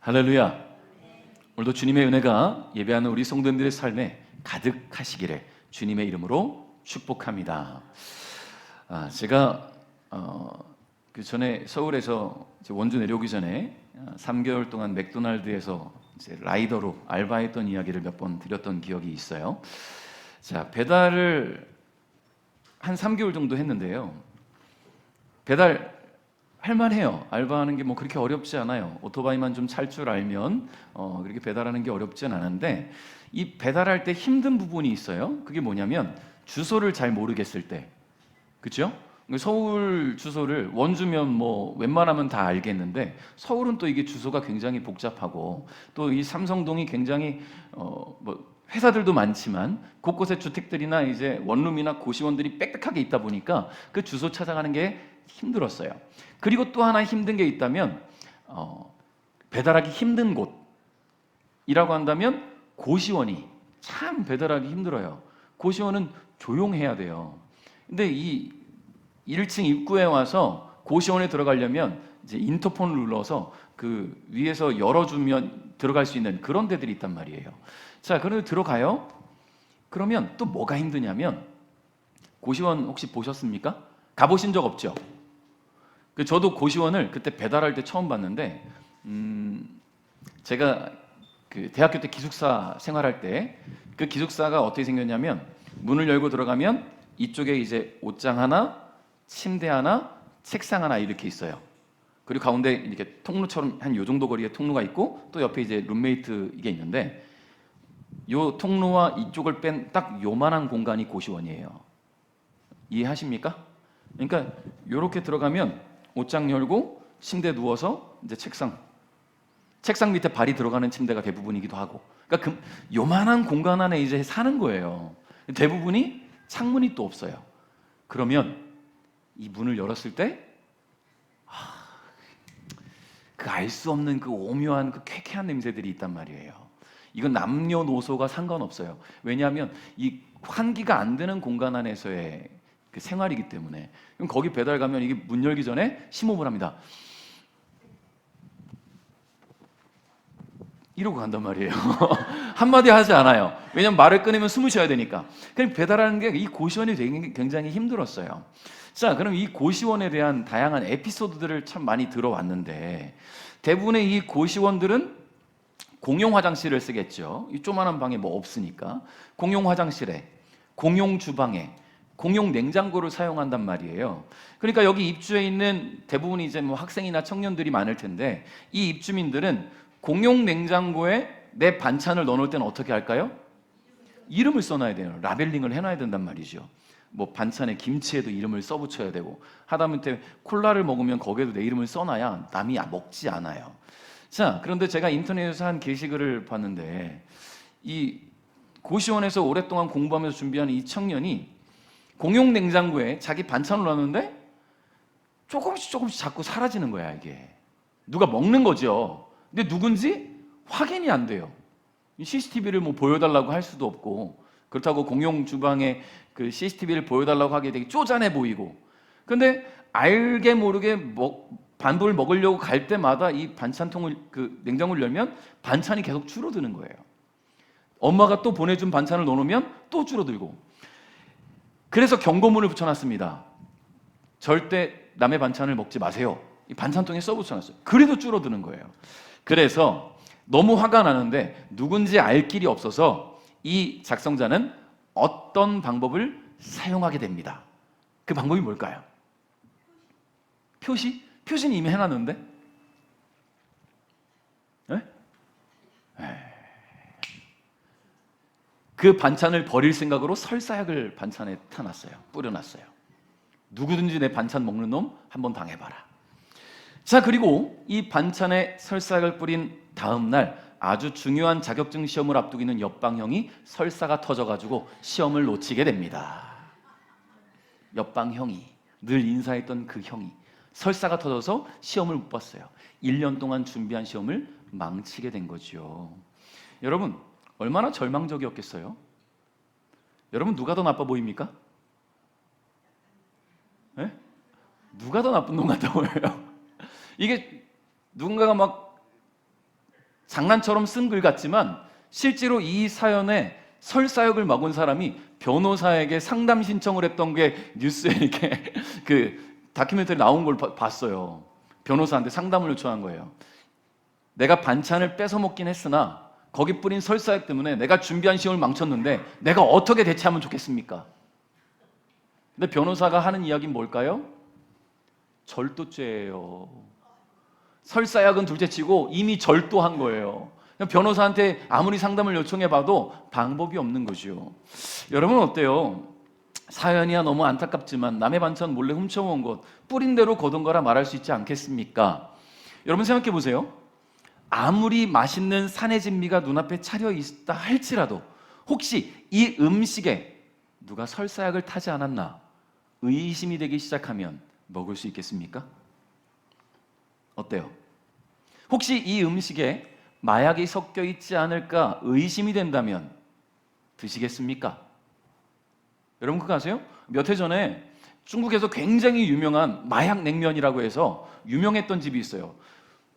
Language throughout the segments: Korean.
할렐루야. 오늘도 주님의 은혜가 예배하는 우리 성도님들의 삶에 가득하시기를 주님의 이름으로 축복합니다. 제가 그 전에 서울에서 원주 내려오기 전에 3개월 동안 맥도날드에서 이제 라이더로 알바했던 이야기를 몇 번 드렸던 기억이 있어요. 자, 배달을 한 3개월 정도 했는데요. 배달 할만해요. 알바하는 게 뭐 그렇게 어렵지 않아요. 오토바이만 좀 찰 줄 알면 그렇게 배달하는 게 어렵진 않은데, 이 배달할 때 힘든 부분이 있어요. 그게 뭐냐면 주소를 잘 모르겠을 때, 그렇죠? 서울 주소를 원주면 뭐 웬만하면 다 알겠는데, 서울은 또 이게 주소가 굉장히 복잡하고, 또 이 삼성동이 굉장히 뭐 회사들도 많지만 곳곳에 주택들이나 이제 원룸이나 고시원들이 빽빽하게 있다 보니까 그 주소 찾아가는 게 힘들었어요. 그리고 또 하나 힘든 게 있다면 배달하기 힘든 곳이라고 한다면 고시원이 참 배달하기 힘들어요. 고시원은 조용해야 돼요. 근데 이 1층 입구에 와서 고시원에 들어가려면 이제 인터폰을 눌러서 그 위에서 열어주면 들어갈 수 있는 그런 데들이 있단 말이에요. 자, 그런데 들어가요. 그러면 또 뭐가 힘드냐면, 고시원 혹시 보셨습니까? 가보신 적 없죠? 저도 고시원을 그때 배달할 때 처음 봤는데, 제가 그 대학교 때 기숙사 생활할 때 그 기숙사가 어떻게 생겼냐면, 문을 열고 들어가면 이쪽에 이제 옷장 하나, 침대 하나, 책상 하나 이렇게 있어요. 그리고 가운데 이렇게 통로처럼 한 요 정도 거리에 통로가 있고, 또 옆에 이제 룸메이트 이게 있는데, 요 통로와 이쪽을 뺀 딱 요만한 공간이 고시원이에요. 이해하십니까? 그러니까 요렇게 들어가면 옷장 열고 침대 누워서 이제 책상 밑에 발이 들어가는 침대가 대부분이기도 하고, 그러니까 그 요만한 공간 안에 이제 사는 거예요. 대부분이 창문이 또 없어요. 그러면 이 문을 열었을 때 그 알 수 없는 그 오묘한 그 쾌쾌한 냄새들이 있단 말이에요. 이건 남녀노소가 상관없어요. 왜냐하면 이 환기가 안 되는 공간 안에서의 그 생활이기 때문에. 그럼 거기 배달 가면 이게 문 열기 전에 심호흡을 합니다. 이러고 간단 말이에요. 한마디 하지 않아요. 왜냐면 말을 끊으면 숨을 쉬어야 되니까. 그럼 배달하는 게 이 고시원이 굉장히 힘들었어요. 자, 그럼 이 고시원에 대한 다양한 에피소드들을 참 많이 들어왔는데, 대부분의 이 고시원들은 공용 화장실을 쓰겠죠. 이 조만한 방에 뭐 없으니까. 공용 화장실에, 공용 주방에, 공용 냉장고를 사용한단 말이에요. 그러니까 여기 입주해 있는 대부분이 이제 뭐 학생이나 청년들이 많을 텐데, 이 입주민들은 공용 냉장고에 내 반찬을 넣어놓을 때는 어떻게 할까요? 이름을 써놔야 돼요. 라벨링을 해놔야 된단 말이죠. 뭐 반찬에 김치에도 이름을 써붙여야 되고, 하다못해 콜라를 먹으면 거기에도 내 이름을 써놔야 남이 먹지 않아요. 자, 그런데 제가 인터넷에서 한 게시글을 봤는데, 이 고시원에서 오랫동안 공부하면서 준비하는 이 청년이 공용 냉장고에 자기 반찬을 넣었는데 조금씩 자꾸 사라지는 거야. 이게 누가 먹는 거죠. 근데 누군지 확인이 안 돼요. CCTV를 뭐 보여달라고 할 수도 없고, 그렇다고 공용 주방에 그 CCTV를 보여달라고 하기에 되게 쪼잔해 보이고, 근데 알게 모르게 반복을 먹으려고 갈 때마다 이 반찬통을, 그 냉장고를 열면 반찬이 계속 줄어드는 거예요. 엄마가 또 보내준 반찬을 넣어놓으면 또 줄어들고. 그래서 경고문을 붙여놨습니다. 절대 남의 반찬을 먹지 마세요. 이 반찬통에 써붙여놨어요. 그래도 줄어드는 거예요. 그래서 너무 화가 나는데 누군지 알 길이 없어서 이 작성자는 어떤 방법을 사용하게 됩니다. 그 방법이 뭘까요? 표시? 표시는 이미 해놨는데? 네? 그 반찬을 버릴 생각으로 설사약을 반찬에 타놨어요. 뿌려놨어요. 누구든지 내 반찬 먹는 놈 한번 당해봐라. 자, 그리고 이 반찬에 설사약을 뿌린 다음 날 아주 중요한 자격증 시험을 앞두고 있는 옆방 형이 설사가 터져가지고 시험을 놓치게 됩니다. 옆방 형이, 늘 인사했던 그 형이 설사가 터져서 시험을 못 봤어요. 1년 동안 준비한 시험을 망치게 된 거죠. 여러분, 얼마나 절망적이었겠어요? 여러분, 누가 더 나빠 보입니까? 네? 누가 더 나쁜 놈 같아 보여요? 이게 누군가가 막 장난처럼 쓴 글 같지만 실제로 이 사연에 설사역을 맡은 사람이 변호사에게 상담 신청을 했던 게 뉴스에 이렇게 그 다큐멘터리 나온 걸 봤어요. 변호사한테 상담을 요청한 거예요. 내가 반찬을 뺏어 먹긴 했으나 거기 뿌린 설사액 때문에 내가 준비한 시험을 망쳤는데 내가 어떻게 대처하면 좋겠습니까? 근데 변호사가 하는 이야기는 뭘까요? 절도죄예요. 설사약은 둘째치고 이미 절도한 거예요. 변호사한테 아무리 상담을 요청해봐도 방법이 없는 거죠. 여러분 어때요? 사연이야 너무 안타깝지만 남의 반찬 몰래 훔쳐온 것 뿌린 대로 거둔 거라 말할 수 있지 않겠습니까? 여러분 생각해 보세요. 아무리 맛있는 산의 진미가 눈앞에 차려 있다 할지라도 혹시 이 음식에 누가 설사약을 타지 않았나 의심이 되기 시작하면 먹을 수 있겠습니까? 어때요? 혹시 이 음식에 마약이 섞여 있지 않을까 의심이 된다면 드시겠습니까? 여러분 그거 아세요? 몇 해 전에 중국에서 굉장히 유명한 마약 냉면이라고 해서 유명했던 집이 있어요.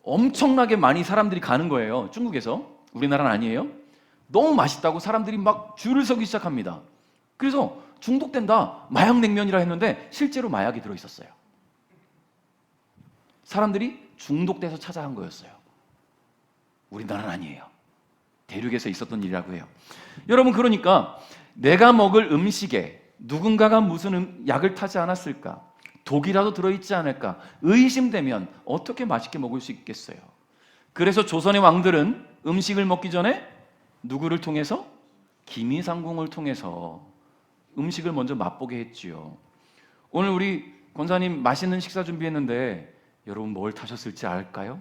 엄청나게 많이 사람들이 가는 거예요. 중국에서. 우리나라는 아니에요. 너무 맛있다고 사람들이 막 줄을 서기 시작합니다. 그래서 중독된다, 마약 냉면이라 했는데 실제로 마약이 들어있었어요. 사람들이 중독돼서 찾아간 거였어요. 우리나라는 아니에요. 대륙에서 있었던 일이라고 해요. 여러분 그러니까 내가 먹을 음식에 누군가가 무슨 약을 타지 않았을까? 독이라도 들어있지 않을까? 의심되면 어떻게 맛있게 먹을 수 있겠어요? 그래서 조선의 왕들은 음식을 먹기 전에 누구를 통해서? 기미상궁을 통해서 음식을 먼저 맛보게 했지요. 오늘 우리 권사님 맛있는 식사 준비했는데 여러분 뭘 타셨을지 알까요?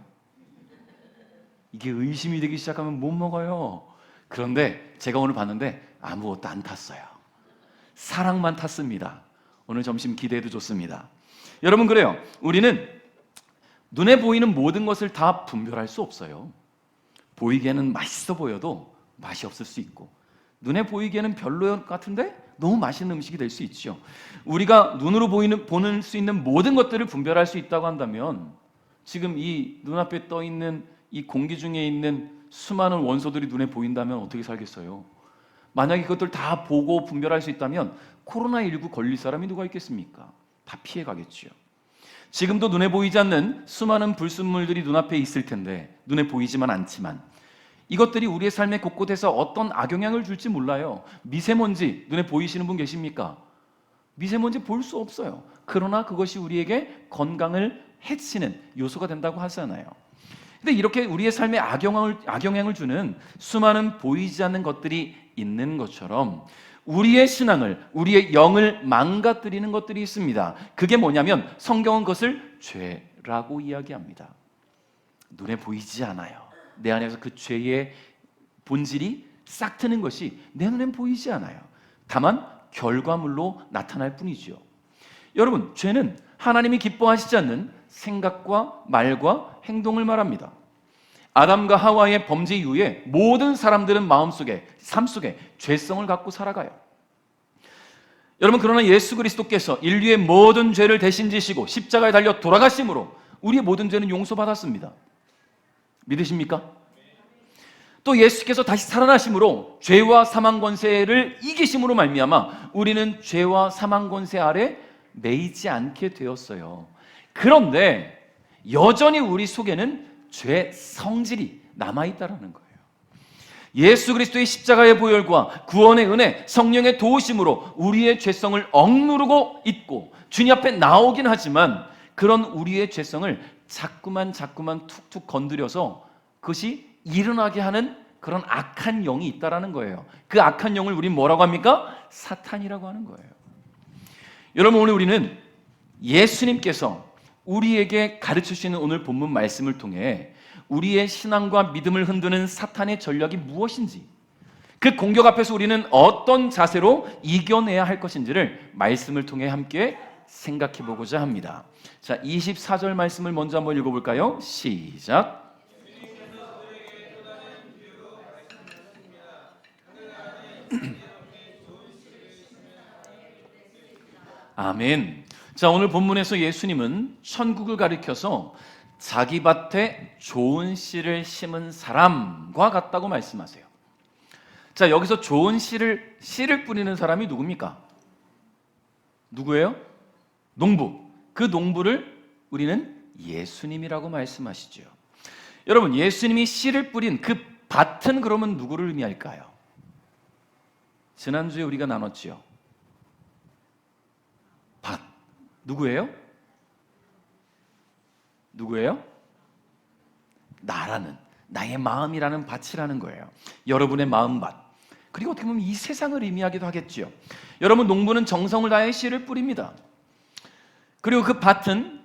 이게 의심이 되기 시작하면 못 먹어요. 그런데 제가 오늘 봤는데 아무것도 안 탔어요. 사랑만 탔습니다. 오늘 점심 기대해도 좋습니다. 여러분 그래요. 우리는 눈에 보이는 모든 것을 다 분별할 수 없어요. 보이기에는 맛있어 보여도 맛이 없을 수 있고 눈에 보이기에는 별로 같은데 너무 맛있는 음식이 될 수 있죠. 우리가 눈으로 보는 수 있는 모든 것들을 분별할 수 있다고 한다면 지금 이 눈앞에 떠 있는 이 공기 중에 있는 수많은 원소들이 눈에 보인다면 어떻게 살겠어요? 만약에 그것들 다 보고 분별할 수 있다면 코로나19 걸릴 사람이 누가 있겠습니까? 다 피해 가겠지요. 지금도 눈에 보이지 않는 수많은 불순물들이 눈앞에 있을 텐데 눈에 보이지만 않지만 이것들이 우리의 삶의 곳곳에서 어떤 악영향을 줄지 몰라요. 미세먼지 눈에 보이시는 분 계십니까? 미세먼지 볼 수 없어요. 그러나 그것이 우리에게 건강을 해치는 요소가 된다고 하잖아요. 근데 이렇게 우리의 삶에 악영향을 주는 수많은 보이지 않는 것들이 있는 것처럼 우리의 신앙을, 우리의 영을 망가뜨리는 것들이 있습니다. 그게 뭐냐면 성경은 그것을 죄라고 이야기합니다. 눈에 보이지 않아요. 내 안에서 그 죄의 본질이 싹 트는 것이 내 눈엔 보이지 않아요. 다만 결과물로 나타날 뿐이죠. 여러분, 죄는 하나님이 기뻐하시지 않는 생각과 말과 행동을 말합니다. 아담과 하와의 범죄 이후에 모든 사람들은 마음속에, 삶 속에 죄성을 갖고 살아가요. 여러분 그러나 예수 그리스도께서 인류의 모든 죄를 대신 지시고 십자가에 달려 돌아가심으로 우리의 모든 죄는 용서받았습니다. 믿으십니까? 또 예수께서 다시 살아나심으로 죄와 사망 권세를 이기심으로 말미암아 우리는 죄와 사망 권세 아래 매이지 않게 되었어요. 그런데 여전히 우리 속에는 죄 성질이 남아있다라는 거예요. 예수 그리스도의 십자가의 보혈과 구원의 은혜, 성령의 도우심으로 우리의 죄성을 억누르고 있고 주님 앞에 나오긴 하지만 그런 우리의 죄성을 자꾸만 툭툭 건드려서 그것이 일어나게 하는 그런 악한 영이 있다라는 거예요. 그 악한 영을 우리는 뭐라고 합니까? 사탄이라고 하는 거예요. 여러분 오늘 우리는 예수님께서 우리에게 가르치시는 오늘 본문 말씀을 통해 우리의 신앙과 믿음을 흔드는 사탄의 전략이 무엇인지 그 공격 앞에서 우리는 어떤 자세로 이겨내야 할 것인지를 말씀을 통해 함께 생각해 보고자 합니다. 자, 24절 말씀을 먼저 한번 읽어볼까요? 시작. 아멘. 자, 오늘 본문에서 예수님은 천국을 가리켜서 자기 밭에 좋은 씨를 심은 사람과 같다고 말씀하세요. 자, 여기서 좋은 씨를 뿌리는 사람이 누굽니까? 누구예요? 농부. 그 농부를 우리는 예수님이라고 말씀하시죠. 여러분, 예수님이 씨를 뿌린 그 밭은 그러면 누구를 의미할까요? 지난주에 우리가 나눴지요. 밭. 누구예요? 누구예요? 나의 마음이라는 밭이라는 거예요. 여러분의 마음밭. 그리고 어떻게 보면 이 세상을 의미하기도 하겠지요. 여러분, 농부는 정성을 다해 씨를 뿌립니다. 그리고 그 밭은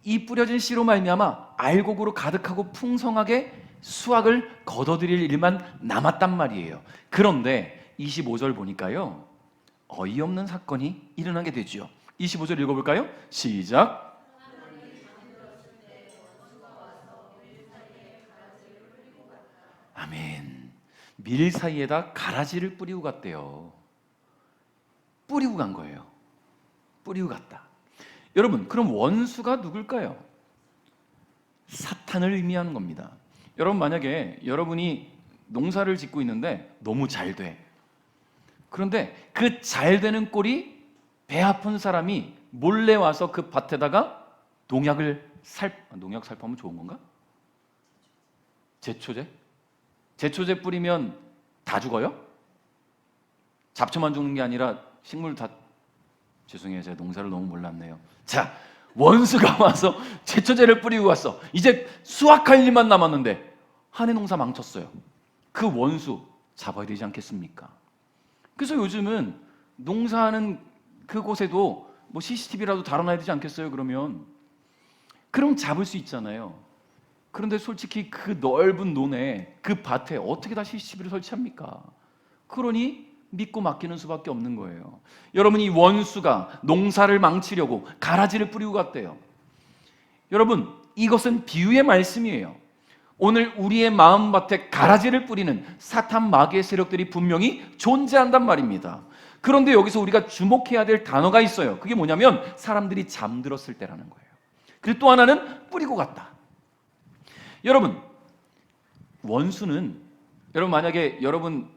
이 뿌려진 씨로 말미암아 알곡으로 가득하고 풍성하게 수확을 거둬들일 일만 남았단 말이에요. 그런데 25절 보니까요, 어이없는 사건이 일어나게 되죠. 25절 읽어볼까요? 시작. 아멘. 밀 사이에다 가라지를 뿌리고 갔대요. 뿌리고 간 거예요. 뿌리고 갔다. 여러분, 그럼 원수가 누굴까요? 사탄을 의미하는 겁니다. 여러분, 만약에 여러분이 농사를 짓고 있는데 너무 잘 돼. 그런데 그 잘 되는 꼴이 배 아픈 사람이 몰래 와서 그 밭에다가 농약 살포하면 좋은 건가? 제초제 뿌리면 다 죽어요? 잡초만 죽는 게 아니라 식물 다. 죄송해요, 제가 농사를 너무 몰랐네요. 자, 원수가 와서 제초제를 뿌리고 갔어. 이제 수확할 일만 남았는데 한 해 농사 망쳤어요. 그 원수 잡아야 되지 않겠습니까? 그래서 요즘은 농사하는 그곳에도 뭐 CCTV라도 달아놔야 되지 않겠어요? 그럼 잡을 수 있잖아요. 그런데 솔직히 그 넓은 논에, 그 밭에 어떻게 다 CCTV를 설치합니까? 그러니 믿고 맡기는 수밖에 없는 거예요. 여러분, 이 원수가 농사를 망치려고 가라지를 뿌리고 갔대요. 여러분, 이것은 비유의 말씀이에요. 오늘 우리의 마음밭에 가라지를 뿌리는 사탄 마귀의 세력들이 분명히 존재한단 말입니다. 그런데 여기서 우리가 주목해야 될 단어가 있어요. 그게 뭐냐면 사람들이 잠들었을 때라는 거예요. 그리고 또 하나는 뿌리고 갔다. 여러분, 원수는, 여러분 만약에 여러분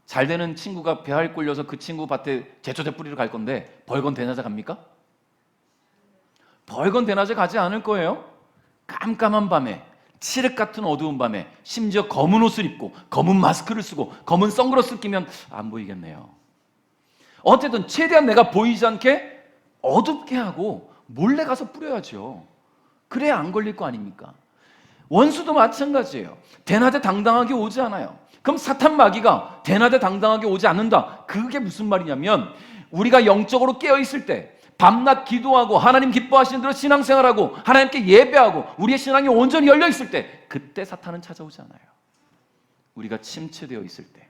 잘 되는 친구가 배알 꼴려서 그 친구 밭에 제초제 뿌리러 갈 건데 벌건 대낮에 갑니까? 벌건 대낮에 가지 않을 거예요. 깜깜한 밤에, 칠흑 같은 어두운 밤에, 심지어 검은 옷을 입고 검은 마스크를 쓰고 검은 선글라스를 끼면 안 보이겠네요. 어쨌든 최대한 내가 보이지 않게 어둡게 하고 몰래 가서 뿌려야죠. 그래야 안 걸릴 거 아닙니까? 원수도 마찬가지예요. 대낮에 당당하게 오지 않아요. 그럼 사탄 마귀가 대낮에 당당하게 오지 않는다. 그게 무슨 말이냐면 우리가 영적으로 깨어있을 때 밤낮 기도하고 하나님 기뻐하시는 대로 신앙생활하고 하나님께 예배하고 우리의 신앙이 온전히 열려있을 때 그때 사탄은 찾아오지 않아요. 우리가 침체되어 있을 때,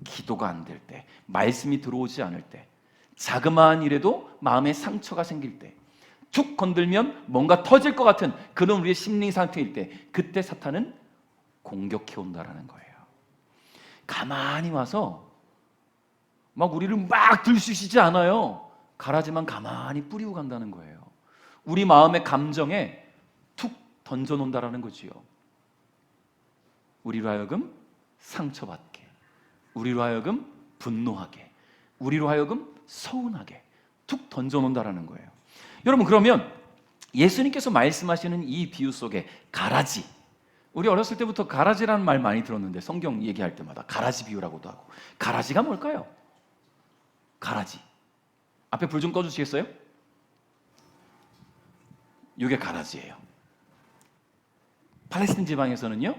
기도가 안 될 때, 말씀이 들어오지 않을 때, 자그마한 일에도 마음에 상처가 생길 때, 툭 건들면 뭔가 터질 것 같은 그런 우리의 심리 상태일 때 그때 사탄은 공격해 온다라는 거예요. 가만히 와서 막 우리를 막 들쑤시지 않아요. 가라지만 가만히 뿌리고 간다는 거예요. 우리 마음의 감정에 툭 던져놓는다라는 거지요. 우리로 하여금 상처받게, 우리로 하여금 분노하게, 우리로 하여금 서운하게 툭 던져놓는다라는 거예요. 여러분, 그러면 예수님께서 말씀하시는 이 비유 속에 가라지, 우리 어렸을 때부터 가라지라는 말 많이 들었는데 성경 얘기할 때마다 가라지 비유라고도 하고, 가라지가 뭘까요? 가라지. 앞에 불 좀 꺼주시겠어요? 이게 가라지예요. 팔레스틴 지방에서는요,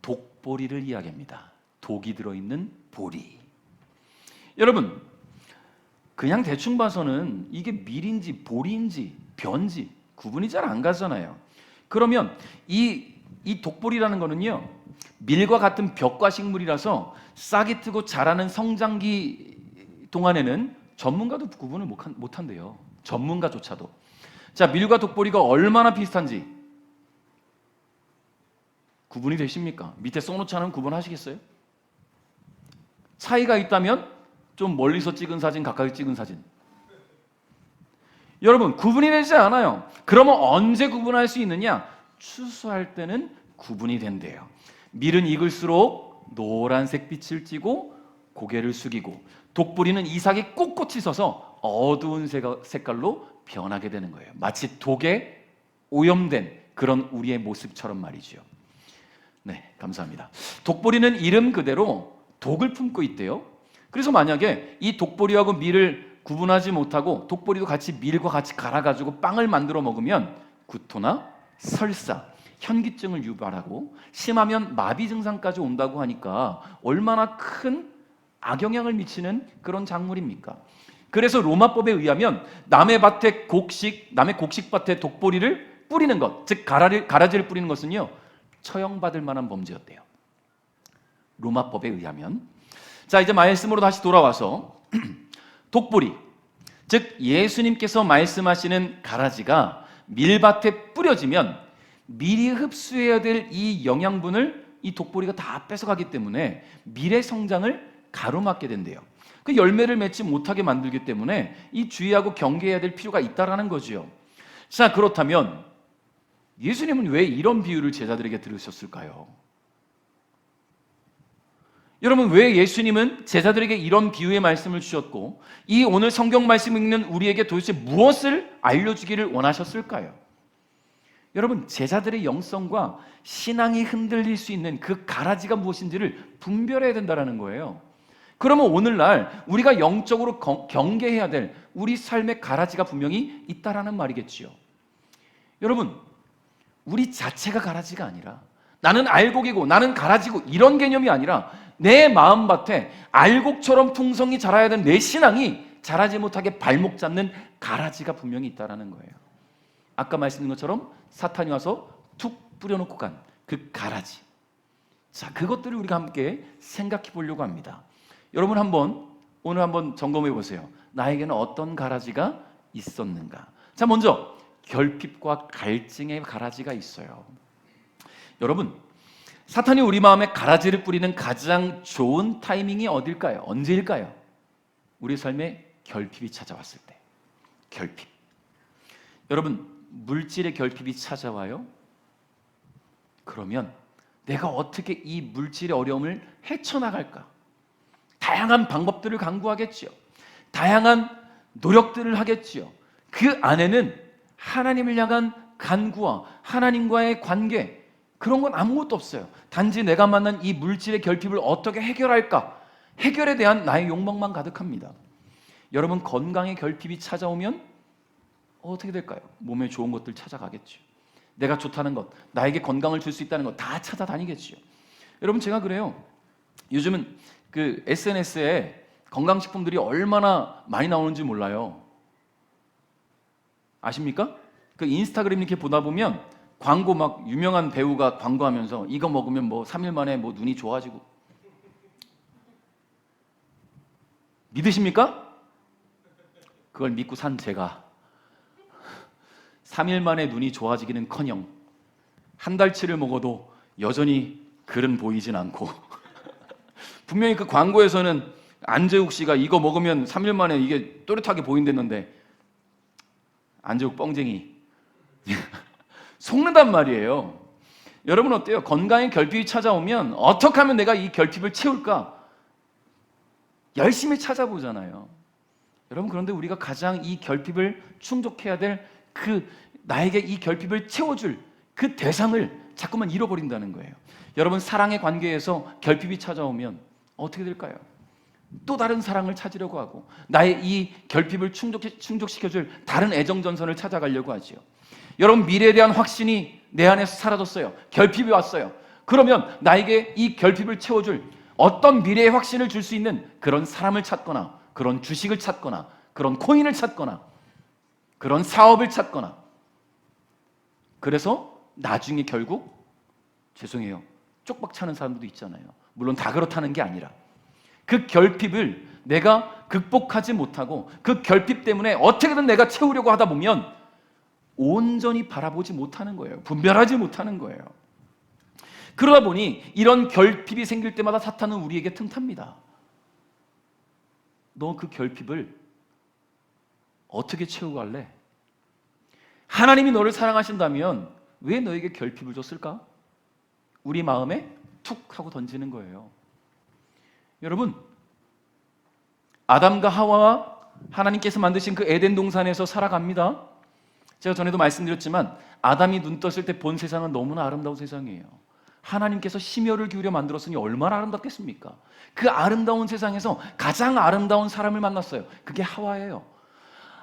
독보리를 이야기합니다. 독이 들어있는 보리. 여러분, 그냥 대충 봐서는 이게 밀인지 보리인지 변지 구분이 잘 안 가잖아요. 그러면 이 독보리라는 거는요, 밀과 같은 벽과 식물이라서 싹이 트고 자라는 성장기 동안에는 전문가도 구분을 못한대요. 전문가조차도. 자, 밀과 독보리가 얼마나 비슷한지 구분이 되십니까? 밑에 써놓지 않으면 구분하시겠어요? 차이가 있다면 좀 멀리서 찍은 사진, 가까이 찍은 사진. 여러분, 구분이 되지 않아요. 그러면 언제 구분할 수 있느냐? 추수할 때는 구분이 된대요. 밀은 익을수록 노란색 빛을 띠고 고개를 숙이고, 독보리는 이삭이 꼿꼿이 서서 어두운 색깔로 변하게 되는 거예요. 마치 독에 오염된 그런 우리의 모습처럼 말이죠. 네, 감사합니다. 독보리는 이름 그대로 독을 품고 있대요. 그래서 만약에 이 독보리하고 밀을 구분하지 못하고 독보리도 같이 밀과 같이 갈아가지고 빵을 만들어 먹으면 구토나 설사, 현기증을 유발하고 심하면 마비 증상까지 온다고 하니까 얼마나 큰 악영향을 미치는 그런 작물입니까? 그래서 로마법에 의하면 남의 곡식밭에 독보리를 뿌리는 것, 즉 가라지를 뿌리는 것은요, 처형받을 만한 범죄였대요. 로마법에 의하면. 자, 이제 말씀으로 다시 돌아와서 독보리, 즉 예수님께서 말씀하시는 가라지가 밀밭에 뿌려지면 밀이 흡수해야 될 이 영양분을 이 독보리가 다 뺏어가기 때문에 밀의 성장을 가로막게 된대요. 그 열매를 맺지 못하게 만들기 때문에 이 주의하고 경계해야 될 필요가 있다라는 거지요. 자, 그렇다면 예수님은 왜 이런 비유를 제자들에게 들으셨을까요? 여러분, 왜 예수님은 제자들에게 이런 비유의 말씀을 주셨고 이 오늘 성경 말씀 읽는 우리에게 도대체 무엇을 알려주기를 원하셨을까요? 여러분, 제자들의 영성과 신앙이 흔들릴 수 있는 그 가라지가 무엇인지를 분별해야 된다는 거예요. 그러면 오늘날 우리가 영적으로 경계해야 될 우리 삶의 가라지가 분명히 있다라는 말이겠지요. 여러분, 우리 자체가 가라지가 아니라 나는 알곡이고 나는 가라지고 이런 개념이 아니라 내 마음밭에 알곡처럼 풍성히 자라야 되는 내 신앙이 자라지 못하게 발목 잡는 가라지가 분명히 있다라는 거예요. 아까 말씀드린 것처럼 사탄이 와서 툭 뿌려놓고 간 그 가라지. 자, 그것들을 우리가 함께 생각해 보려고 합니다. 여러분, 오늘 한번 점검해 보세요. 나에게는 어떤 가라지가 있었는가? 자, 먼저 결핍과 갈증의 가라지가 있어요. 여러분, 사탄이 우리 마음에 가라지를 뿌리는 가장 좋은 타이밍이 어딜까요? 언제일까요? 우리 삶에 결핍이 찾아왔을 때. 결핍. 여러분, 물질의 결핍이 찾아와요? 그러면 내가 어떻게 이 물질의 어려움을 헤쳐나갈까? 다양한 방법들을 강구하겠지요. 다양한 노력들을 하겠지요. 그 안에는 하나님을 향한 간구와 하나님과의 관계, 그런 건 아무것도 없어요. 단지 내가 만난 이 물질의 결핍을 어떻게 해결할까? 해결에 대한 나의 욕망만 가득합니다. 여러분, 건강의 결핍이 찾아오면 어떻게 될까요? 몸에 좋은 것들 찾아가겠죠. 내가 좋다는 것, 나에게 건강을 줄 수 있다는 것 다 찾아다니겠죠. 여러분, 제가 그래요. 요즘은 그 SNS에 건강식품들이 얼마나 많이 나오는지 몰라요. 아십니까? 그 인스타그램 이렇게 보다 보면 광고, 막 유명한 배우가 광고하면서 이거 먹으면 뭐 3일 만에 뭐 눈이 좋아지고. 믿으십니까? 그걸 믿고 산 제가 3일 만에 눈이 좋아지기는커녕 한 달치를 먹어도 여전히 글은 보이진 않고 분명히 그 광고에서는 안재욱 씨가 이거 먹으면 3일 만에 이게 또렷하게 보인댔는데 안재욱 뻥쟁이 속는단 말이에요. 여러분, 어때요? 건강의 결핍이 찾아오면 어떻게 하면 내가 이 결핍을 채울까? 열심히 찾아보잖아요. 여러분, 그런데 우리가 가장 이 결핍을 충족해야 될 나에게 이 결핍을 채워줄 그 대상을 자꾸만 잃어버린다는 거예요. 여러분, 사랑의 관계에서 결핍이 찾아오면 어떻게 될까요? 또 다른 사랑을 찾으려고 하고 나의 이 결핍을 충족시켜줄 다른 애정전선을 찾아가려고 하지요. 여러분, 미래에 대한 확신이 내 안에서 사라졌어요. 결핍이 왔어요. 그러면 나에게 이 결핍을 채워줄 어떤 미래의 확신을 줄 수 있는 그런 사람을 찾거나 그런 주식을 찾거나 그런 코인을 찾거나 그런 사업을 찾거나, 그래서 나중에 결국 죄송해요, 쪽박 차는 사람들도 있잖아요. 물론 다 그렇다는 게 아니라 그 결핍을 내가 극복하지 못하고 그 결핍 때문에 어떻게든 내가 채우려고 하다 보면 온전히 바라보지 못하는 거예요. 분별하지 못하는 거예요. 그러다 보니 이런 결핍이 생길 때마다 사탄은 우리에게 틈탑니다. 너 그 결핍을 어떻게 채우고 갈래? 하나님이 너를 사랑하신다면 왜 너에게 결핍을 줬을까? 우리 마음에 툭 하고 던지는 거예요. 여러분, 아담과 하와와 하나님께서 만드신 그 에덴 동산에서 살아갑니다. 제가 전에도 말씀드렸지만 아담이 눈 떴을 때 본 세상은 너무나 아름다운 세상이에요. 하나님께서 심혈을 기울여 만들었으니 얼마나 아름답겠습니까? 그 아름다운 세상에서 가장 아름다운 사람을 만났어요. 그게 하와예요.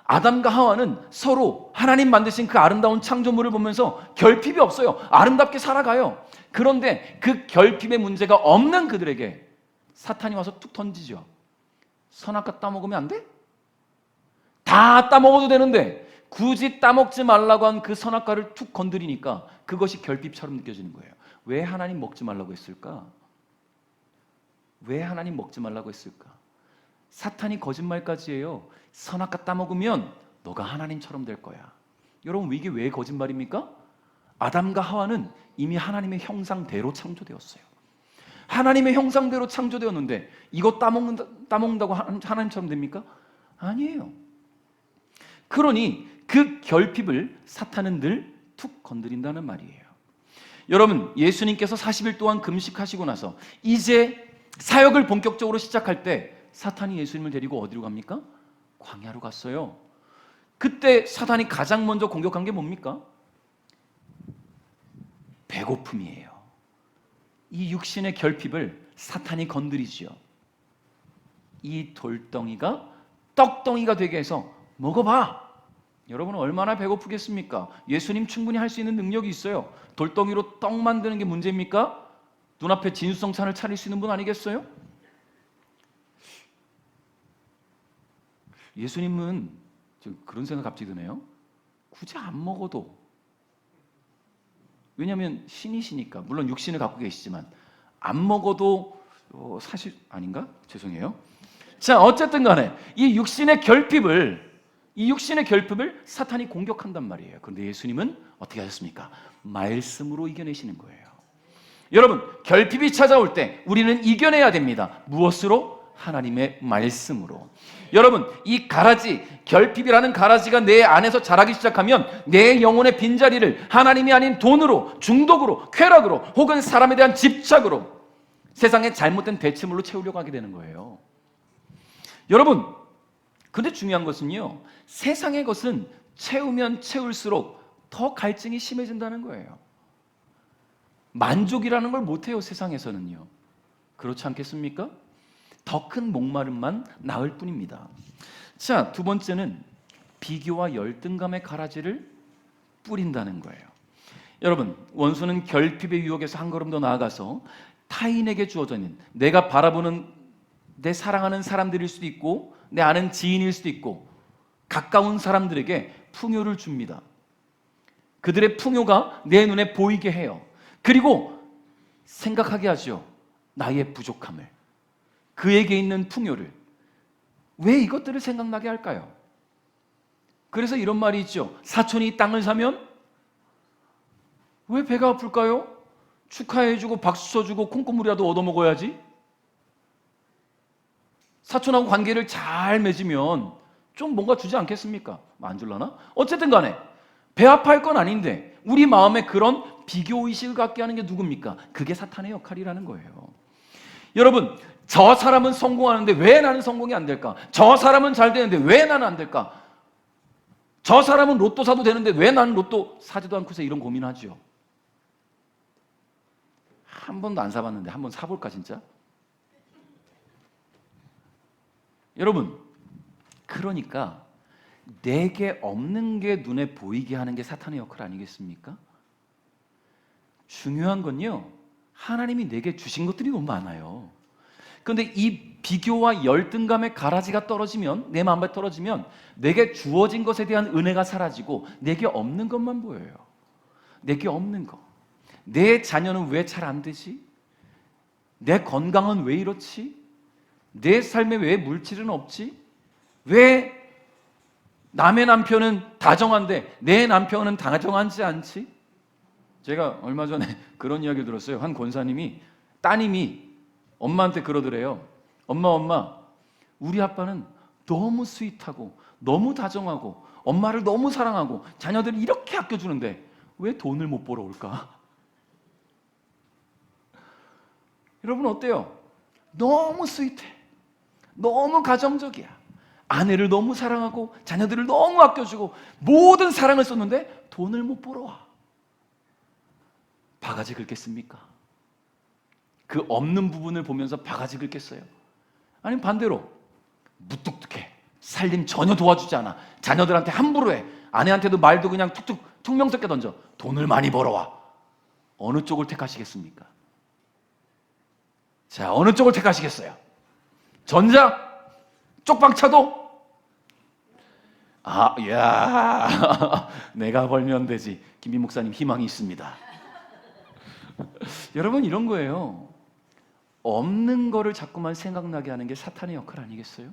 아담과 하와는 서로 하나님 만드신 그 아름다운 창조물을 보면서 결핍이 없어요. 아름답게 살아가요. 그런데 그 결핍의 문제가 없는 그들에게 사탄이 와서 툭 던지죠. 선악과 따먹으면 안 돼? 다 따먹어도 되는데 굳이 따먹지 말라고 한 그 선악과를 툭 건드리니까 그것이 결핍처럼 느껴지는 거예요. 왜 하나님 먹지 말라고 했을까? 왜 하나님 먹지 말라고 했을까? 사탄이 거짓말까지 해요. 선악과 따먹으면 너가 하나님처럼 될 거야. 여러분, 이게 왜 거짓말입니까? 아담과 하와는 이미 하나님의 형상대로 창조되었어요. 하나님의 형상대로 창조되었는데 이거 따먹는다고 하나님처럼 됩니까? 아니에요. 그러니 그 결핍을 사탄은 늘 툭 건드린다는 말이에요. 여러분, 예수님께서 40일 동안 금식하시고 나서 이제 사역을 본격적으로 시작할 때 사탄이 예수님을 데리고 어디로 갑니까? 광야로 갔어요. 그때 사탄이 가장 먼저 공격한 게 뭡니까? 배고픔이에요. 이 육신의 결핍을 사탄이 건드리지요. 이 돌덩이가 떡덩이가 되게 해서 먹어봐. 여러분은 얼마나 배고프겠습니까? 예수님 충분히 할 수 있는 능력이 있어요. 돌덩이로 떡 만드는 게 문제입니까? 눈앞에 진수성찬을 차릴 수 있는 분 아니겠어요? 예수님은 그런 생각 갑자기 드네요. 굳이 안 먹어도, 왜냐하면 신이시니까, 물론 육신을 갖고 계시지만 안 먹어도 사실 아닌가? 죄송해요. 자, 어쨌든 간에 이 육신의 결핍을 사탄이 공격한단 말이에요. 그런데 예수님은 어떻게 하셨습니까? 말씀으로 이겨내시는 거예요. 여러분, 결핍이 찾아올 때 우리는 이겨내야 됩니다. 무엇으로? 하나님의 말씀으로. 여러분, 이 가라지, 결핍이라는 가라지가 내 안에서 자라기 시작하면 내 영혼의 빈자리를 하나님이 아닌 돈으로, 중독으로, 쾌락으로, 혹은 사람에 대한 집착으로, 세상의 잘못된 대체물로 채우려고 하게 되는 거예요. 여러분, 근데 중요한 것은요, 세상의 것은 채우면 채울수록 더 갈증이 심해진다는 거예요. 만족이라는 걸 못해요, 세상에서는요. 그렇지 않겠습니까? 더 큰 목마름만 낳을 뿐입니다. 자, 두 번째는 비교와 열등감의 가라지를 뿌린다는 거예요. 여러분, 원수는 결핍의 유혹에서 한 걸음 더 나아가서 타인에게 주어져 있는, 내가 바라보는 내 사랑하는 사람들일 수도 있고 내 아는 지인일 수도 있고 가까운 사람들에게 풍요를 줍니다. 그들의 풍요가 내 눈에 보이게 해요. 그리고 생각하게 하죠. 나의 부족함을, 그에게 있는 풍요를. 왜 이것들을 생각나게 할까요? 그래서 이런 말이 있죠. 사촌이 땅을 사면 왜 배가 아플까요? 축하해주고 박수 쳐주고 콩고물이라도 얻어먹어야지. 사촌하고 관계를 잘 맺으면 좀 뭔가 주지 않겠습니까? 안 줄라나? 어쨌든 간에 배 아파할 건 아닌데 우리 마음에 그런 비교의식을 갖게 하는 게 누굽니까? 그게 사탄의 역할이라는 거예요. 여러분, 저 사람은 성공하는데 왜 나는 성공이 안 될까? 저 사람은 잘 되는데 왜 나는 안 될까? 저 사람은 로또 사도 되는데 왜 나는 로또 사지도 않고서 이런 고민하죠. 한 번도 안 사봤는데 한번 사볼까 진짜? 여러분, 그러니까 내게 없는 게 눈에 보이게 하는 게 사탄의 역할 아니겠습니까? 중요한 건요, 하나님이 내게 주신 것들이 너무 많아요. 그런데 이 비교와 열등감의 가라지가 떨어지면, 내 마음에 떨어지면 내게 주어진 것에 대한 은혜가 사라지고 내게 없는 것만 보여요. 내게 없는 거. 내 자녀는 왜 잘 안 되지? 내 건강은 왜 이렇지? 내 삶에 왜 물질은 없지? 왜 남의 남편은 다정한데 내 남편은 다정하지 않지? 제가 얼마 전에 그런 이야기를 들었어요. 한 권사님이, 따님이 엄마한테 그러더래요. 엄마, 우리 아빠는 너무 스윗하고 너무 다정하고 엄마를 너무 사랑하고 자녀들을 이렇게 아껴주는데 왜 돈을 못 벌어올까? 여러분 어때요? 너무 스윗해. 너무 가정적이야. 아내를 너무 사랑하고 자녀들을 너무 아껴주고 모든 사랑을 쏟는데 돈을 못 벌어와. 바가지 긁겠습니까? 그 없는 부분을 보면서 바가지 긁겠어요? 아니면 반대로 무뚝뚝해. 살림 전혀 도와주지 않아. 자녀들한테 함부로 해. 아내한테도 말도 그냥 툭툭 퉁명스럽게 던져. 돈을 많이 벌어와. 어느 쪽을 택하시겠습니까? 자, 어느 쪽을 택하시겠어요? 전자? 쪽방차도? 야, 내가 벌면 되지. 김빈 목사님 희망이 있습니다. 여러분 이런 거예요. 없는 거를 자꾸만 생각나게 하는 게 사탄의 역할 아니겠어요?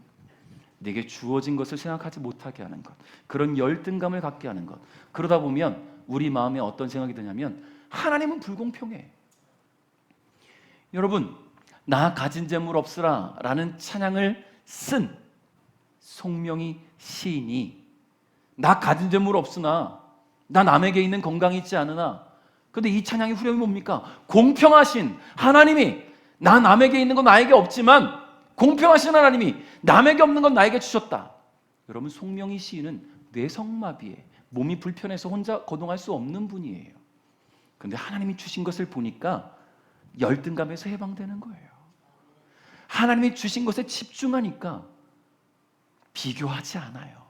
내게 주어진 것을 생각하지 못하게 하는 것, 그런 열등감을 갖게 하는 것. 그러다 보면 우리 마음에 어떤 생각이 드냐면 하나님은 불공평해. 여러분, 나 가진 재물 없으라 라는 찬양을 쓴 송명희 시인이 나 가진 재물 없으나 나 남에게 있는 건강이 있지 않으나, 근데 이 찬양의 후렴이 뭡니까? 공평하신 하나님이 나 남에게 있는 건 나에게 없지만 공평하신 하나님이 남에게 없는 건 나에게 주셨다. 여러분, 송명희 시인은 뇌성마비에 몸이 불편해서 혼자 거동할 수 없는 분이에요. 그런데 하나님이 주신 것을 보니까 열등감에서 해방되는 거예요. 하나님이 주신 것에 집중하니까 비교하지 않아요.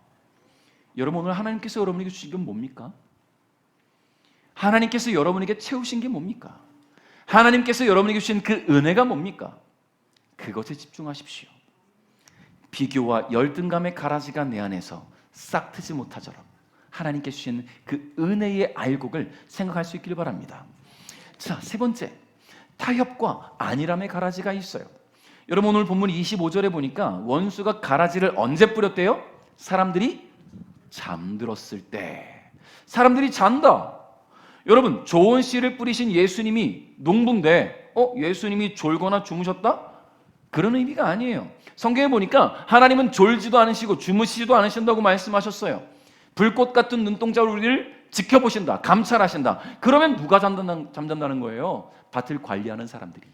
여러분, 오늘 하나님께서 여러분에게 주신 건 뭡니까? 하나님께서 여러분에게 채우신 게 뭡니까? 하나님께서 여러분에게 주신 그 은혜가 뭡니까? 그것에 집중하십시오. 비교와 열등감의 가라지가 내 안에서 싹 트지 못하도록 하나님께 주신 그 은혜의 알곡을 생각할 수 있기를 바랍니다. 자, 세 번째, 타협과 안일함의 가라지가 있어요. 여러분, 오늘 본문 25절에 보니까 원수가 가라지를 언제 뿌렸대요? 사람들이 잠들었을 때. 사람들이 잔다. 여러분, 좋은 씨를 뿌리신 예수님이 농부인데 예수님이 졸거나 주무셨다? 그런 의미가 아니에요. 성경에 보니까 하나님은 졸지도 않으시고 주무시지도 않으신다고 말씀하셨어요. 불꽃 같은 눈동자로 우리를 지켜보신다, 감찰하신다. 그러면 누가 잠든다는 거예요? 밭을 관리하는 사람들이.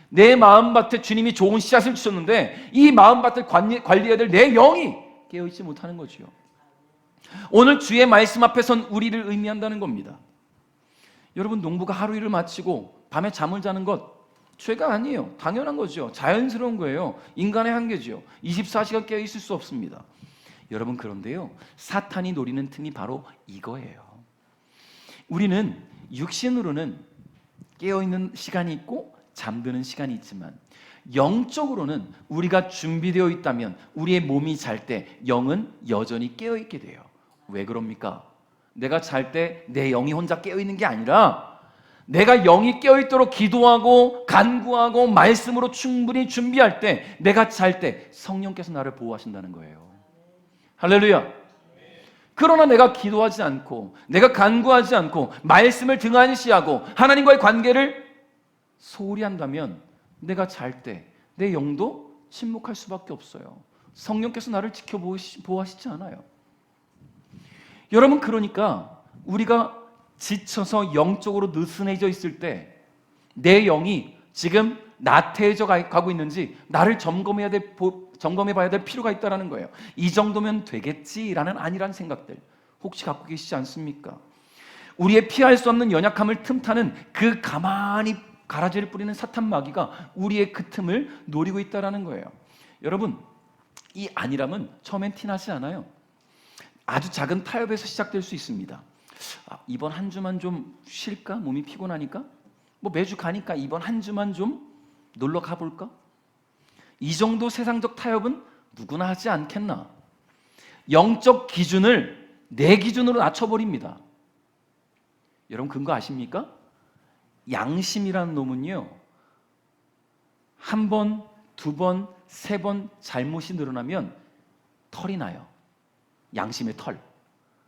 내 마음밭에 주님이 좋은 씨앗을 주셨는데 이 마음밭을 관리해야 될 내 영이 깨어있지 못하는 거지요. 오늘 주의 말씀 앞에 선 우리를 의미한다는 겁니다. 여러분, 농부가 하루 일을 마치고 밤에 잠을 자는 것 죄가 아니에요. 당연한 거죠. 자연스러운 거예요. 인간의 한계죠. 24시간 깨어 있을 수 없습니다. 여러분, 그런데요, 사탄이 노리는 틈이 바로 이거예요. 우리는 육신으로는 깨어있는 시간이 있고 잠드는 시간이 있지만 영적으로는 우리가 준비되어 있다면 우리의 몸이 잘 때 영은 여전히 깨어있게 돼요. 왜 그럽니까? 내가 잘 때 내 영이 혼자 깨어있는 게 아니라 내가 영이 깨어있도록 기도하고 간구하고 말씀으로 충분히 준비할 때, 내가 잘 때 성령께서 나를 보호하신다는 거예요. 할렐루야. 그러나 내가 기도하지 않고 내가 간구하지 않고 말씀을 등한시하고 하나님과의 관계를 소홀히 한다면 내가 잘 때 내 영도 침묵할 수밖에 없어요. 성령께서 나를 보호하시지 않아요. 여러분, 그러니까 우리가 지쳐서 영적으로 느슨해져 있을 때 내 영이 지금 나태해져 가고 있는지 나를 점검해 봐야 될 필요가 있다는 거예요. 이 정도면 되겠지라는 안일한 생각들 혹시 갖고 계시지 않습니까? 우리의 피할 수 없는 연약함을 틈타는 그 가만히 가라지를 뿌리는 사탄 마귀가 우리의 그 틈을 노리고 있다는 거예요. 여러분, 이 안일함은 처음엔 티나지 않아요. 아주 작은 타협에서 시작될 수 있습니다. 이번 한 주만 좀 쉴까? 몸이 피곤하니까? 매주 가니까 이번 한 주만 좀 놀러 가볼까? 이 정도 세상적 타협은 누구나 하지 않겠나? 영적 기준을 내 기준으로 낮춰버립니다. 여러분, 근거 아십니까? 양심이라는 놈은요, 한 번, 두 번, 세 번 잘못이 늘어나면 털이 나요. 양심의 털.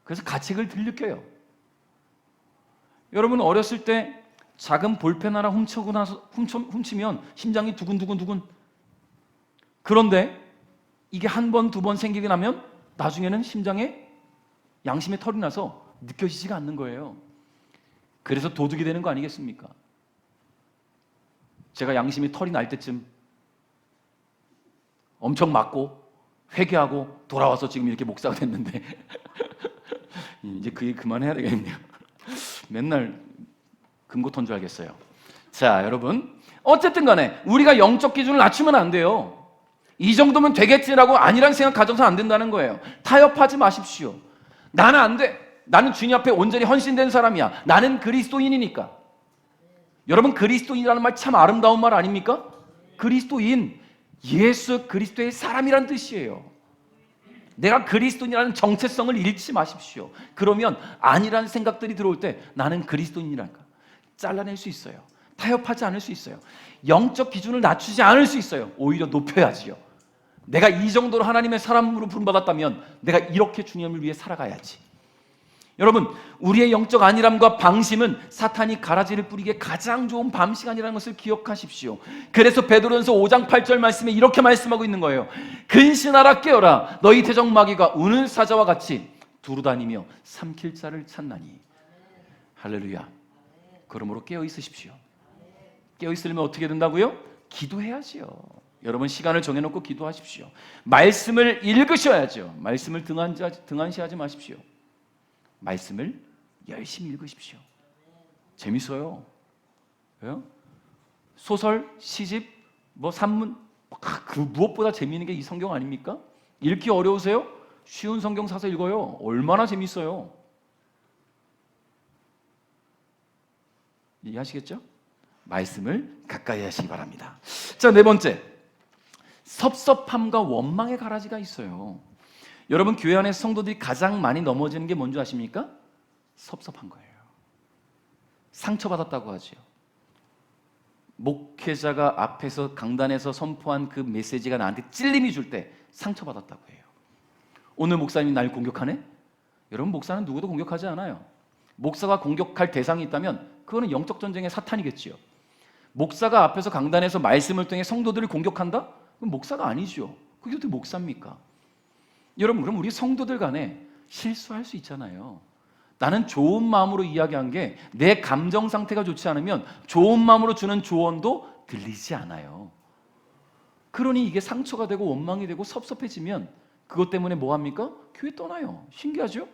그래서 가책을 덜 느껴요. 여러분, 어렸을 때 작은 볼펜 하나 훔치면 심장이 두근두근. 그런데 이게 한 번, 두 번 생기게 나면 나중에는 심장에 양심의 털이 나서 느껴지지가 않는 거예요. 그래서 도둑이 되는 거 아니겠습니까? 제가 양심이 털이 날 때쯤 엄청 맞고 회개하고 돌아와서 지금 이렇게 목사가 됐는데 이제 그 일 그만해야 되겠네요. 맨날 금고턴 줄 알겠어요. 자, 여러분, 어쨌든 간에 우리가 영적 기준을 낮추면 안 돼요. 이 정도면 되겠지라고 아니란 생각 가져서 안 된다는 거예요. 타협하지 마십시오. 나는 안 돼. 나는 주님 앞에 온전히 헌신된 사람이야. 나는 그리스도인이니까. 여러분, 그리스도인이라는 말 참 아름다운 말 아닙니까? 그리스도인, 예수 그리스도의 사람이란 뜻이에요. 내가 그리스도인이라는 정체성을 잃지 마십시오. 그러면 아니라는 생각들이 들어올 때 나는 그리스도인이랄까 잘라낼 수 있어요. 타협하지 않을 수 있어요. 영적 기준을 낮추지 않을 수 있어요. 오히려 높여야지요. 내가 이 정도로 하나님의 사람으로 부름받았다면 내가 이렇게 주님을 위해 살아가야지. 여러분, 우리의 영적 안일함과 방심은 사탄이 가라지를 뿌리기에 가장 좋은 밤시간이라는 것을 기억하십시오. 그래서 베드로전서 5장 8절 말씀에 이렇게 말씀하고 있는 거예요. 근신하라 깨어라 너희 대적마귀가 우는 사자와 같이 두루다니며 삼킬 자를 찾나니. 할렐루야. 그러므로 깨어 있으십시오. 깨어 있으려면 어떻게 된다고요? 기도해야지요. 여러분, 시간을 정해놓고 기도하십시오. 말씀을 읽으셔야죠. 말씀을 등한시하지 마십시오. 말씀을 열심히 읽으십시오. 재밌어요. 왜요? 소설, 시집, 산문, 그 무엇보다 재미있는 게 이 성경 아닙니까? 읽기 어려우세요? 쉬운 성경 사서 읽어요. 얼마나 재밌어요. 이해하시겠죠? 말씀을 가까이 하시기 바랍니다. 자, 네 번째, 섭섭함과 원망의 가라지가 있어요. 여러분, 교회 안에 성도들이 가장 많이 넘어지는 게 뭔지 아십니까? 섭섭한 거예요. 상처받았다고 하죠. 목회자가 앞에서 강단에서 선포한 그 메시지가 나한테 찔림이 줄 때 상처받았다고 해요. 오늘 목사님이 날 공격하네? 여러분, 목사는 누구도 공격하지 않아요. 목사가 공격할 대상이 있다면 그거는 영적 전쟁의 사탄이겠지요. 목사가 앞에서 강단에서 말씀을 통해 성도들을 공격한다? 그럼 목사가 아니죠. 그게 어떻게 목사입니까? 여러분, 그럼 우리 성도들 간에 실수할 수 있잖아요. 나는 좋은 마음으로 이야기한 게 내 감정 상태가 좋지 않으면 좋은 마음으로 주는 조언도 들리지 않아요. 그러니 이게 상처가 되고 원망이 되고 섭섭해지면 그것 때문에 뭐 합니까? 교회 떠나요. 신기하죠?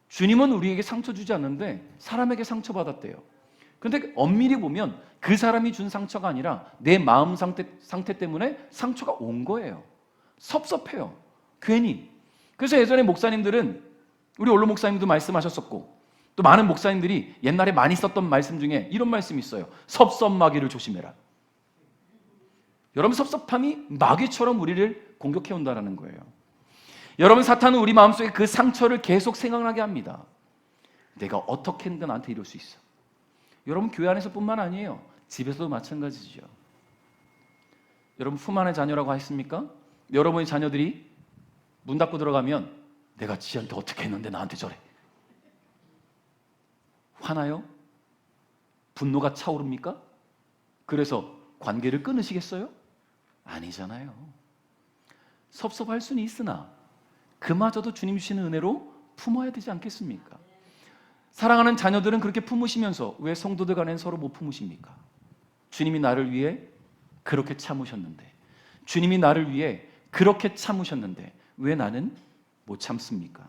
주님은 우리에게 상처 주지 않는데 사람에게 상처받았대요. 그런데 엄밀히 보면 그 사람이 준 상처가 아니라 내 마음 상태 때문에 상처가 온 거예요. 섭섭해요. 괜히. 그래서 예전에 목사님들은, 우리 원로 목사님도 말씀하셨었고 또 많은 목사님들이 옛날에 많이 썼던 말씀 중에 이런 말씀이 있어요. 섭섭마귀를 조심해라. 여러분, 섭섭함이 마귀처럼 우리를 공격해온다는 거예요. 여러분, 사탄은 우리 마음속에 그 상처를 계속 생각나게 합니다. 내가 어떻게 했는데 나한테 이럴 수 있어. 여러분, 교회 안에서뿐만 아니에요. 집에서도 마찬가지죠. 여러분, 품 안의 자녀라고 했습니까? 여러분의 자녀들이 문 닫고 들어가면 내가 지한테 어떻게 했는데 나한테 저래. 화나요? 분노가 차오릅니까? 그래서 관계를 끊으시겠어요? 아니잖아요. 섭섭할 수는 있으나 그마저도 주님 주시는 은혜로 품어야 되지 않겠습니까? 사랑하는 자녀들은 그렇게 품으시면서 왜 성도들 간엔 서로 못 품으십니까? 주님이 나를 위해 그렇게 참으셨는데, 주님이 나를 위해 그렇게 참으셨는데 왜 나는 못 참습니까?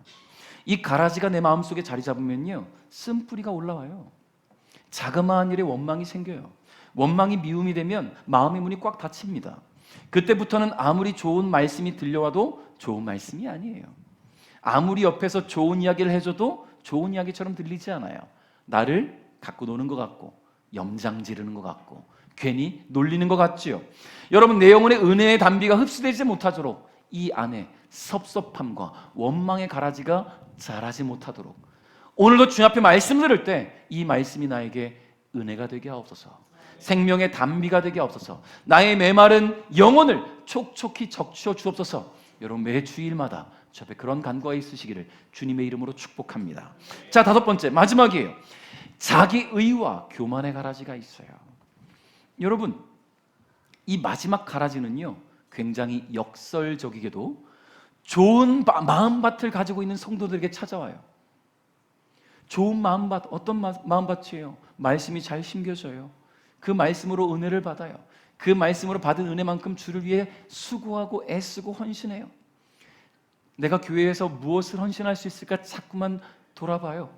이 가라지가 내 마음속에 자리 잡으면요, 쓴뿌리가 올라와요. 자그마한 일에 원망이 생겨요. 원망이 미움이 되면 마음의 문이 꽉 닫힙니다. 그때부터는 아무리 좋은 말씀이 들려와도 좋은 말씀이 아니에요. 아무리 옆에서 좋은 이야기를 해줘도 좋은 이야기처럼 들리지 않아요. 나를 갖고 노는 것 같고 염장 지르는 것 같고 괜히 놀리는 것 같지요. 여러분, 내 영혼의 은혜의 단비가 흡수되지 못하도록 이 안에 섭섭함과 원망의 가라지가 자라지 못하도록 오늘도 주님 앞에 말씀 들을 때 이 말씀이 나에게 은혜가 되게 하옵소서, 생명의 단비가 되게 하옵소서, 나의 메마른 영혼을 촉촉히 적셔 주옵소서. 여러분, 매 주일마다 저 앞에 그런 간구가 있으시기를 주님의 이름으로 축복합니다. 자, 다섯 번째, 마지막이에요. 자기의와 교만의 가라지가 있어요. 여러분, 이 마지막 가라지는요, 굉장히 역설적이게도 좋은 마음밭을 가지고 있는 성도들에게 찾아와요. 좋은 마음밭, 어떤 마음밭이에요? 말씀이 잘 심겨져요. 그 말씀으로 은혜를 받아요. 그 말씀으로 받은 은혜만큼 주를 위해 수고하고 애쓰고 헌신해요. 내가 교회에서 무엇을 헌신할 수 있을까 자꾸만 돌아봐요.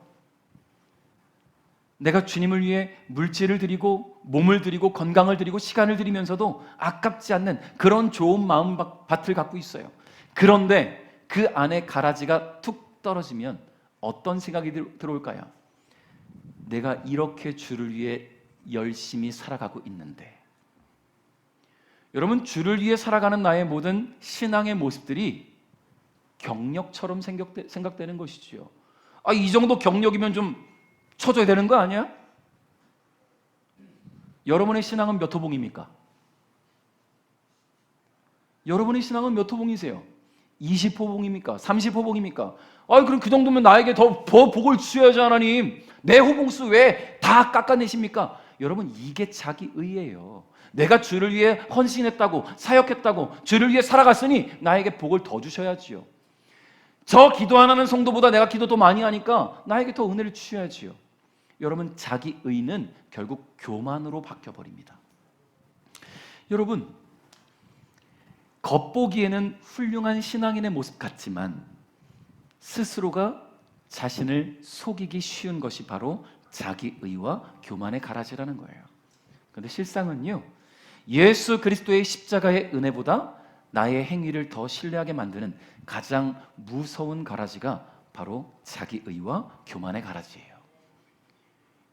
내가 주님을 위해 물질을 드리고 몸을 드리고 건강을 드리고 시간을 드리면서도 아깝지 않는 그런 좋은 마음밭을 갖고 있어요. 그런데 그 안에 가라지가 툭 떨어지면 어떤 생각이 들어올까요? 내가 이렇게 주를 위해 열심히 살아가고 있는데. 여러분, 주를 위해 살아가는 나의 모든 신앙의 모습들이 경력처럼 생각되는 것이지요. 이 정도 경력이면 좀 쳐줘야 되는 거 아니야? 여러분의 신앙은 몇 호봉입니까? 여러분의 신앙은 몇 호봉이세요? 20호봉입니까? 30호봉입니까? 그럼 그 정도면 나에게 더 복을 주셔야지 하나님. 내 호봉수 왜 다 깎아내십니까? 여러분, 이게 자기의예요. 내가 주를 위해 헌신했다고, 사역했다고, 주를 위해 살아갔으니 나에게 복을 더 주셔야지요. 저 기도 안 하는 성도보다 내가 기도 더 많이 하니까 나에게 더 은혜를 주셔야지요. 여러분, 자기의는 결국 교만으로 바뀌어버립니다. 여러분, 겉보기에는 훌륭한 신앙인의 모습 같지만 스스로가 자신을 속이기 쉬운 것이 바로 자기의와 교만의 가라지라는 거예요. 그런데 실상은요, 예수 그리스도의 십자가의 은혜보다 나의 행위를 더 신뢰하게 만드는 가장 무서운 가라지가 바로 자기의와 교만의 가라지예요.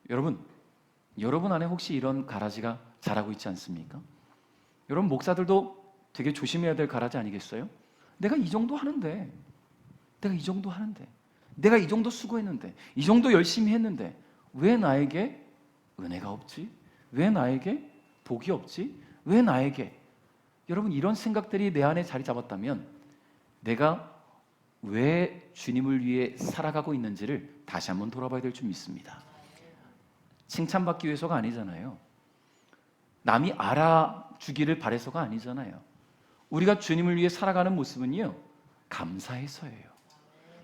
여러분 안에 혹시 이런 가라지가 자라고 있지 않습니까? 여러분, 목사들도 되게 조심해야 될 가라지 아니겠어요? 내가 이 정도 하는데, 내가 이 정도 수고했는데, 이 정도 열심히 했는데 왜 나에게 은혜가 없지? 왜 나에게 복이 없지? 왜 나에게? 여러분, 이런 생각들이 내 안에 자리 잡았다면 내가 왜 주님을 위해 살아가고 있는지를 다시 한번 돌아봐야 될 줄 믿습니다. 칭찬받기 위해서가 아니잖아요. 남이 알아주기를 바라서가 아니잖아요. 우리가 주님을 위해 살아가는 모습은요, 감사해서예요.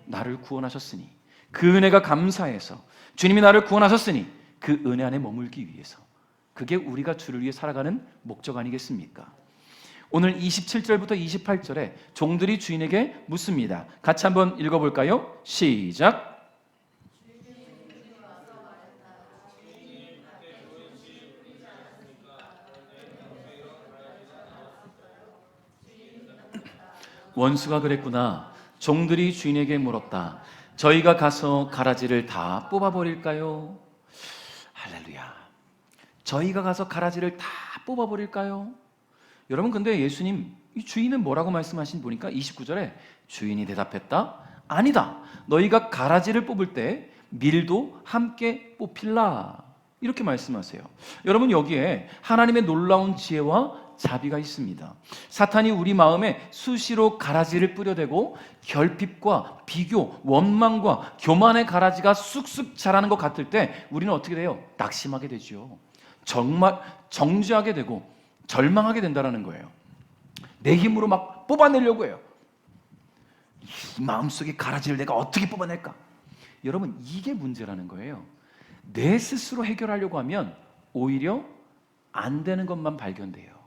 나를 구원하셨으니, 그 은혜가 감사해서, 주님이 나를 구원하셨으니 그 은혜 안에 머물기 위해서, 그게 우리가 주를 위해 살아가는 목적 아니겠습니까? 오늘 27절부터 28절에 종들이 주인에게 묻습니다. 같이 한번 읽어볼까요? 시작. 원수가 그랬구나. 종들이 주인에게 물었다. 저희가 가서 가라지를 다 뽑아버릴까요? 할렐루야. 저희가 가서 가라지를 다 뽑아버릴까요? 여러분, 근데 예수님, 이 주인은 뭐라고 말씀하신 보니까 29절에 주인이 대답했다. 아니다. 너희가 가라지를 뽑을 때 밀도 함께 뽑힐라. 이렇게 말씀하세요. 여러분, 여기에 하나님의 놀라운 지혜와 자비가 있습니다. 사탄이 우리 마음에 수시로 가라지를 뿌려대고 결핍과 비교, 원망과 교만의 가라지가 쑥쑥 자라는 것 같을 때 우리는 어떻게 돼요? 낙심하게 되죠. 정말 정죄하게 되고 절망하게 된다는 거예요. 내 힘으로 막 뽑아내려고 해요. 이 마음속에 가라지를 내가 어떻게 뽑아낼까? 여러분, 이게 문제라는 거예요. 내 스스로 해결하려고 하면 오히려 안 되는 것만 발견돼요.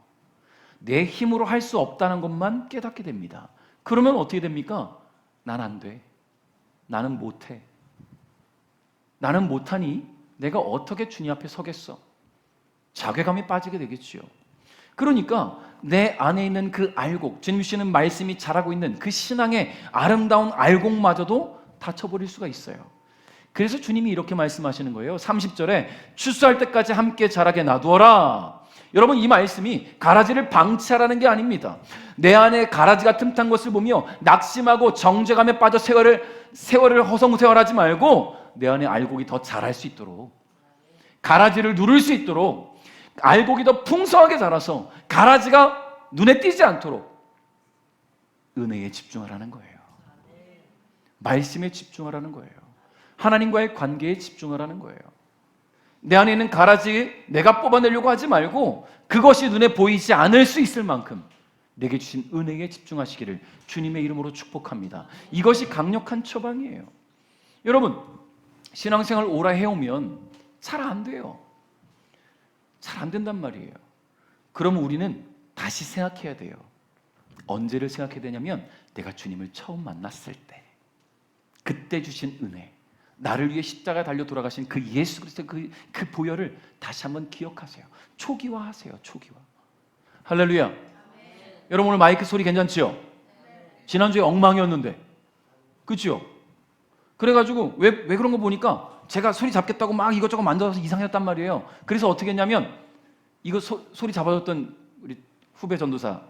내 힘으로 할 수 없다는 것만 깨닫게 됩니다. 그러면 어떻게 됩니까? 난 안 돼. 나는 못해. 나는 못하니 내가 어떻게 주님 앞에 서겠어? 자괴감에 빠지게 되겠지요. 그러니까 내 안에 있는 그 알곡, 주님 주시는 말씀이 자라고 있는 그 신앙의 아름다운 알곡마저도 다쳐버릴 수가 있어요. 그래서 주님이 이렇게 말씀하시는 거예요. 30절에 추수할 때까지 함께 자라게 놔두어라. 여러분, 이 말씀이 가라지를 방치하라는 게 아닙니다. 내 안에 가라지가 틈탄 것을 보며 낙심하고 정죄감에 빠져 세월을 허송세월하지 말고 내 안에 알곡이 더 자랄 수 있도록, 가라지를 누를 수 있도록, 알곡이 더 풍성하게 자라서 가라지가 눈에 띄지 않도록 은혜에 집중하라는 거예요. 말씀에 집중하라는 거예요. 하나님과의 관계에 집중하라는 거예요. 내 안에 있는 가라지 내가 뽑아내려고 하지 말고 그것이 눈에 보이지 않을 수 있을 만큼 내게 주신 은혜에 집중하시기를 주님의 이름으로 축복합니다. 이것이 강력한 처방이에요. 여러분, 신앙생활 오래 해오면 잘 안 돼요. 잘 안 된단 말이에요. 그러면 우리는 다시 생각해야 돼요. 언제를 생각해야 되냐면 내가 주님을 처음 만났을 때, 그때 주신 은혜, 나를 위해 십자가에 달려 돌아가신 그 예수 그리스도의 그 보혈을 다시 한번 기억하세요. 초기화하세요. 초기화. 할렐루야. 여러분 오늘 마이크 소리 괜찮지요? 지난주에 엉망이었는데, 그렇죠? 그래가지고 왜 그런 거 보니까 제가 소리 잡겠다고 막 이것저것 만들어서 이상했단 말이에요. 그래서 어떻게 했냐면 이거 소리 잡아줬던 우리 후배 전도사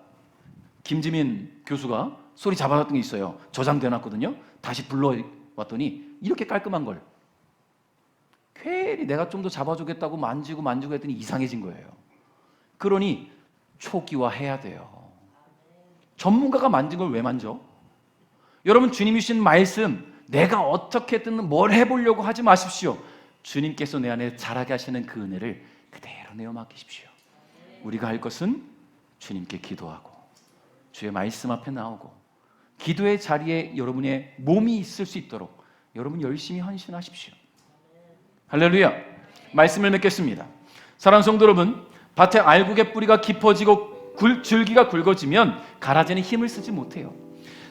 김지민 교수가 소리 잡아줬던 게 있어요. 저장돼 놨거든요. 다시 불러왔더니 이렇게 깔끔한 걸 괜히 내가 좀 더 잡아주겠다고 만지고 했더니 이상해진 거예요. 그러니 초기화해야 돼요. 전문가가 만진 걸 왜 만져? 여러분 주님이 주신 말씀 내가 어떻게든 뭘 해보려고 하지 마십시오. 주님께서 내 안에 자라게 하시는 그 은혜를 그대로 내어 맡기십시오. 우리가 할 것은 주님께 기도하고 주의 말씀 앞에 나오고 기도의 자리에 여러분의 몸이 있을 수 있도록 여러분 열심히 헌신하십시오. 할렐루야. 말씀을 맺겠습니다. 사랑하는 성도 여러분, 밭에 알곡의 뿌리가 깊어지고 줄기가 굵어지면 가라지는 힘을 쓰지 못해요.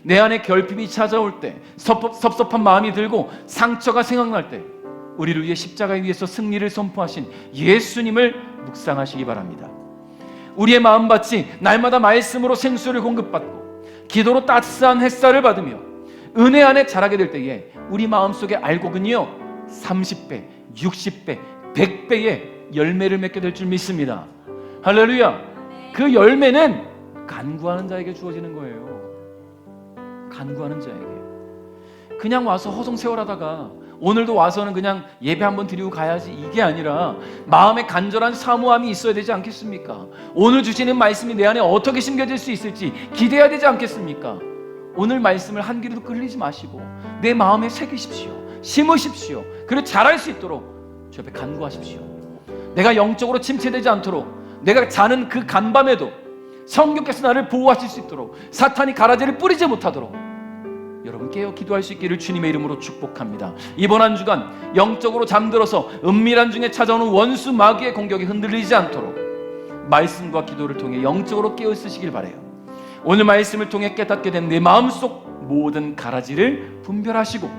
내 안에 결핍이 찾아올 때, 섭섭한 마음이 들고 상처가 생각날 때 우리를 위해 십자가 위에서 승리를 선포하신 예수님을 묵상하시기 바랍니다. 우리의 마음밭이 날마다 말씀으로 생수를 공급받고 기도로 따스한 햇살을 받으며 은혜 안에 자라게 될 때에 우리 마음속에 알곡은요 30배, 60배, 100배의 열매를 맺게 될 줄 믿습니다. 할렐루야. 그 열매는 간구하는 자에게 주어지는 거예요. 간구하는 자에게. 그냥 와서 허송세월하다가 오늘도 와서는 그냥 예배 한번 드리고 가야지 이게 아니라 마음에 간절한 사모함이 있어야 되지 않겠습니까? 오늘 주시는 말씀이 내 안에 어떻게 심겨질 수 있을지 기대해야 되지 않겠습니까? 오늘 말씀을 한 귀로도 끌리지 마시고 내 마음에 새기십시오. 심으십시오. 그리고 자랄 수 있도록 주 옆에 간구하십시오. 내가 영적으로 침체되지 않도록 내가 자는 그 간밤에도 성령께서 나를 보호하실 수 있도록 사탄이 가라지를 뿌리지 못하도록 여러분 깨어 기도할 수 있기를 주님의 이름으로 축복합니다. 이번 한 주간 영적으로 잠들어서 은밀한 중에 찾아오는 원수 마귀의 공격에 흔들리지 않도록 말씀과 기도를 통해 영적으로 깨어 있으시길 바라요. 오늘 말씀을 통해 깨닫게 된 내 마음속 모든 가라지를 분별하시고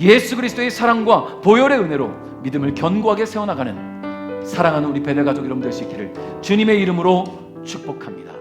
예수 그리스도의 사랑과 보혈의 은혜로 믿음을 견고하게 세워나가는 사랑하는 우리 베델 가족 여러분 될 수 있기를 주님의 이름으로 축복합니다.